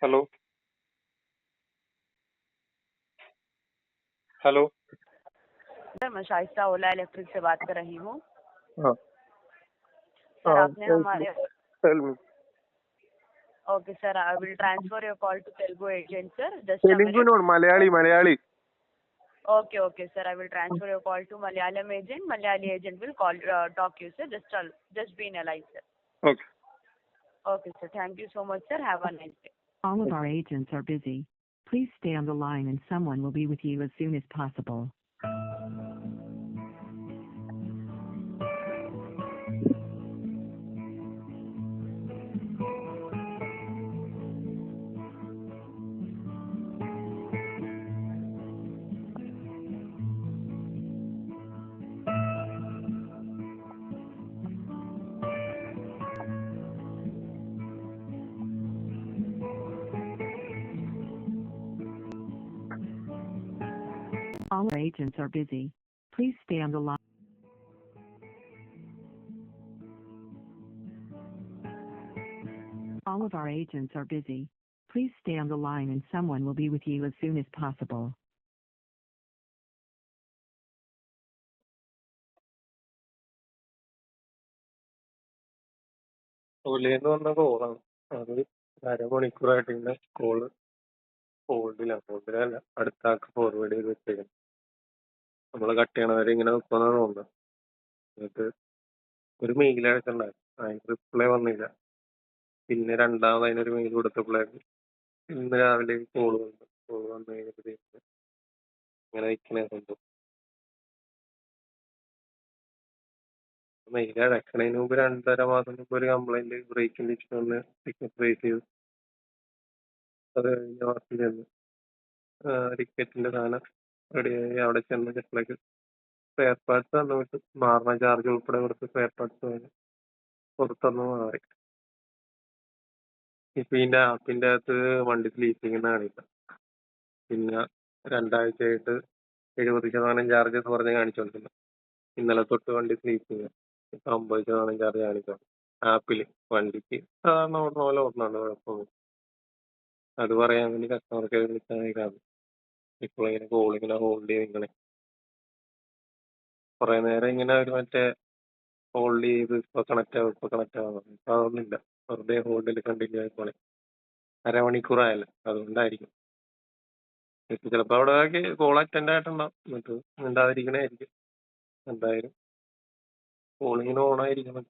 Hello. Hello. Sir मैं शाइस्ता ओला electric से बात कर रही हूँ। हाँ। सर आपने हमारे tell me. Okay sir, I will transfer your call to Telugu agent sir, just a Telugu minute. नोड Malayali. Okay sir, I will transfer your call to Malayalam agent. Malayali agent will talk you sir, just be in a line sir. Okay sir, thank you so much sir, have a nice day. All of our agents are busy. Please stay on the line and someone will be with you as soon as possible. All our agents are busy. Please stay on the line. All of our agents are busy. Please stay on the line and someone will be with you as soon as possible. ഓലേന്ന് വന്ന കോളാണ്. അത് അരമണിക്കൂറായിട്ട് ഇങ്ങനെ call ഹോൾഡിലല്ല, അടുത്ത ആൾക്ക് forward ചെയ്ത് വെച്ചേക്കണം. നമ്മള് cut ചെയ്യണവരെ ഇങ്ങനെ നിൽക്കുമെന്നാണ് തോന്നുന്നത്. എന്നിട്ട് ഒരു മെയിൽ അയച്ചിട്ടുണ്ടായിരുന്നു, അതിന് റിപ്ലൈ വന്നില്ല. പിന്നെ രണ്ടാമത് അതിനൊരു മെയിൽ കൊടുത്തപ്പോഴേക്കും ഇന്ന് രാവിലെ കോള് വന്നു കഴിഞ്ഞിട്ട് ഇങ്ങനെ നിൽക്കണേ സംഭവം. മെയിൽ അടക്കണതിന് മുമ്പ് 2.5 മാസം മുമ്പ് ഒരു കംപ്ലൈന്റ് ബ്രേക്കിന്റെ ഇഷ്യൂ വന്ന് ടിക്കറ്റ് റേസ് ചെയ്തു. അത് കഴിഞ്ഞ മാസം ചെന്ന് ടിക്കറ്റിന്റെ സാധനം റെഡിയായി അവിടെ ചെന്ന് ചെപ്പോഴേക്ക് സ്പെയർ പാർട്സ് തന്നു വിട്ട്, മാറുന്ന ചാർജ് ഉൾപ്പെടെ കൊടുത്ത് സ്പെയർ പാർട്സ് പുറത്തൊന്ന് മാറി. ഇപ്പൊ ഇതിന്റെ ആപ്പിന്റെ അകത്ത് വണ്ടി സ്ലീപ്പിംഗ് കാണില്ല. പിന്നെ 2 ആഴ്ചയായിട്ട് 70% ചാർജ് എന്ന് പറഞ്ഞ് കാണിച്ചോണ്ടിരുന്നു. ഇന്നലെ തൊട്ട് വണ്ടി സ്ലീപ്പിംഗ്, ഇപ്പൊ 50% ചാർജ് കാണിക്കണം ആപ്പില്. വണ്ടിക്ക് സാധാരണ ഓടുന്ന പോലെ ഓടുന്നുണ്ട്, കുഴപ്പമൊന്നും. അത് പറയാൻ വേണ്ടി കസ്റ്റമർ കെയർ വിളിച്ചാൽ ഇപ്പോൾ ഇങ്ങനെ കോളിങ്ങനെ ഹോൾഡ് ചെയ്ത് നിൽക്കണേ. കുറെ നേരം ഇങ്ങനെ ഒരു മറ്റേ ഹോൾഡ് ചെയ്ത് ഇപ്പൊ കണക്ട് ആവും ഇപ്പൊ അതൊന്നുമില്ല, വെറുതെ ഹോൾഡിൽ കണ്ടിന്യൂ ആയിക്കോളെ. അരമണിക്കൂറായല്ലോ, അതുകൊണ്ടായിരിക്കും. ഇപ്പൊ ചിലപ്പോ അവിടെ കോൾ അറ്റൻഡ് ആയിട്ടുണ്ടാവും, എന്നിട്ട് മിണ്ടാതിരിക്കണായിരിക്കും. എന്തായാലും കോളിങ്ങിന് ഓണായിരിക്കണം.